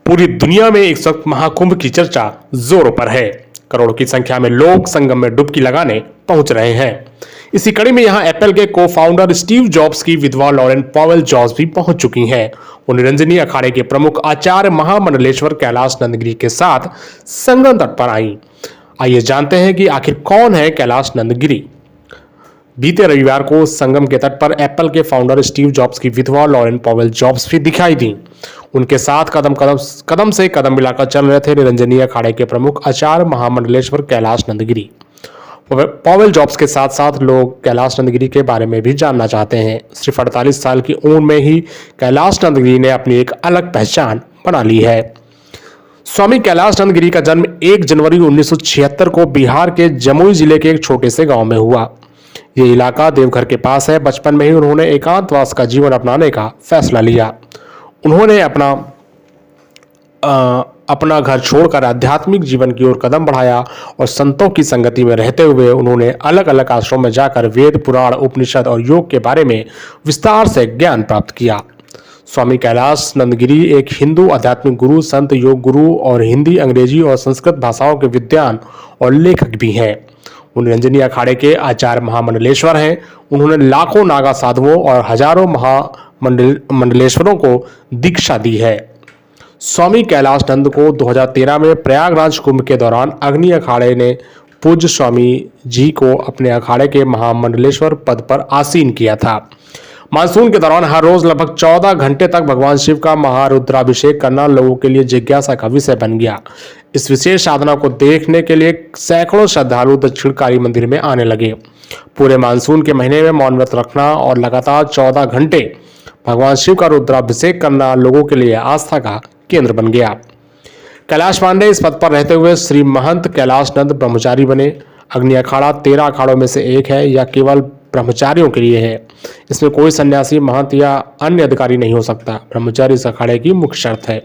पूरी दुनिया में इस वक्त महाकुंभ की चर्चा जोरों पर है। करोड़ों की संख्या में लोग संगम में डुबकी लगाने पहुंच रहे हैं। इसी कड़ी में यहां एप्पल के को फाउंडर स्टीव जॉब्स की विधवा लॉरेन पॉवेल जॉब्स भी पहुंच चुकी हैं। वो निरंजनी अखाड़े के प्रमुख आचार्य महामंडलेश्वर कैलाश नंदगिरी के साथ संगम तट पर आई। आइए जानते हैं कि आखिर कौन है कैलाश नंदगिरी। बीते रविवार को संगम के तट पर एप्पल के फाउंडर स्टीव जॉब्स की विधवा लॉरेन पॉवेल जॉब्स भी दिखाई दी। उनके साथ कदम से कदम मिलाकर चल रहे थे निरंजनी अखाड़े के प्रमुख आचार्य महामंडलेश्वर कैलाश नंदगिरी। पॉवेल जॉब्स के साथ साथ लोग कैलाश नंदगिरी के बारे में भी जानना चाहते हैं। सिर्फ 48 साल की उम्र में ही कैलाश नंदगिरी ने अपनी एक अलग पहचान बना ली है। स्वामी कैलाश नंदगिरी का जन्म 1 जनवरी 1976 को बिहार के जमुई जिले के एक छोटे से गांव में हुआ। ये इलाका देवघर के पास है। बचपन में ही उन्होंने एकांतवास का जीवन अपनाने का फैसला लिया। उन्होंने अपना घर छोड़कर आध्यात्मिक जीवन की ओर कदम बढ़ाया और संतों की संगति में रहते हुए उन्होंने अलग अलग आश्रमों में जाकर वेद, पुराण, उपनिषद और योग के बारे में विस्तार से ज्ञान प्राप्त किया। स्वामी कैलाश नंदगिरी एक हिंदू आध्यात्मिक गुरु, संत, योग गुरु और हिंदी, अंग्रेजी और संस्कृत भाषाओं के विद्वान और लेखक भी हैं। वो निरंजनी अखाड़े के आचार्य महामंडलेश्वर हैं। उन्होंने लाखों नागा साधुओं और हजारों महामंडलेश्वरों को दीक्षा दी है। स्वामी कैलाश नंद को 2013 में प्रयागराज कुंभ के दौरान अग्नि अखाड़े ने पूज्य स्वामी जी को अपने अखाड़े के महामंडलेश्वर पद पर आसीन किया था। मानसून के दौरान हर रोज लगभग 14 घंटे तक भगवान शिव का महारुद्राभिषेक करना लोगों के लिए जिज्ञासा का विषय बन गया। इस विशेष साधना को देखने के लिए सैकड़ों श्रद्धालु दक्षिणकारी मंदिर में आने लगे। पूरे मानसून के महीने में मौन व्रत रखना और लगातार 14 घंटे भगवान शिव का रुद्राभिषेक करना लोगों के लिए आस्था का केंद्र बन गया। कैलाश पांडे इस पद पर रहते हुए श्री महंत कैलाश नंद ब्रह्मचारी बने। अग्नि अखाड़ा 13 अखाड़ों में से एक है। यह केवल ब्रह्मचारियों के लिए है। इसमें कोई सन्यासी, महंत या अन्य अधिकारी नहीं हो सकता। ब्रह्मचारी इस अखाड़े की मुख्य शर्त है।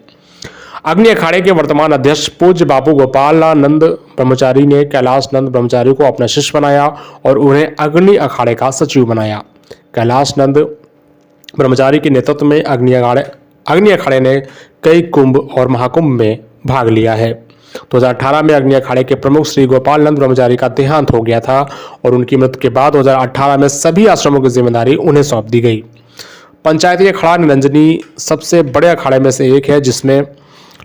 अग्नि अखाड़े के वर्तमान अध्यक्ष पूज्य बाबू गोपालानंद ब्रह्मचारी ने कैलाश नंद ब्रह्मचारी को अपना शिष्य बनाया और उन्हें अग्नि अखाड़े का सचिव बनाया। कैलाश नंद ब्रह्मचारी के नेतृत्व में अग्नि अखाड़े ने कई कुंभ और महाकुंभ में भाग लिया है। 2018 में अग्नि अखाड़े के प्रमुख श्री गोपालानंद ब्रह्मचारी का देहांत हो गया था और उनकी मृत्यु के बाद 2018 में सभी आश्रमों की जिम्मेदारी उन्हें सौंप दी गई। पंचायती अखाड़ा निरंजनी सबसे बड़े अखाड़े में से एक है, जिसमें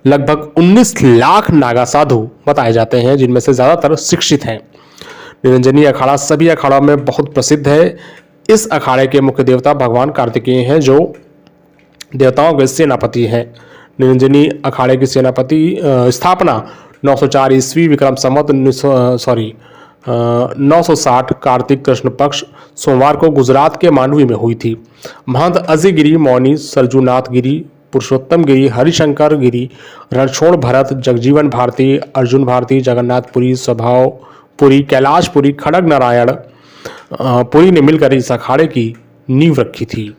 लगभग 19 लाख नागा साधु बताए जाते हैं, जिनमें से ज्यादातर शिक्षित हैं। निरंजनी अखाड़ा सभी अखाड़ों में बहुत प्रसिद्ध है। इस अखाड़े के मुख्य देवता भगवान कार्तिकेय हैं, जो देवताओं के सेनापति हैं। निरंजनी अखाड़े की स्थापना 904 ईस्वी विक्रम संवत 960 कार्तिक कृष्ण पक्ष सोमवार को गुजरात के मांडवी में हुई थी। महंत अजय गिरी, मौनी, सरजूनाथ गिरी, पुरुषोत्तम गिरी, हरिशंकर गिरी, रणछोड़ भरत, जगजीवन भारती, अर्जुन भारती, जगन्नाथपुरी, स्वभावपुरी, कैलाशपुरी, खड़ग नारायण पुरी ने मिलकर इस अखाड़े की नींव रखी थी।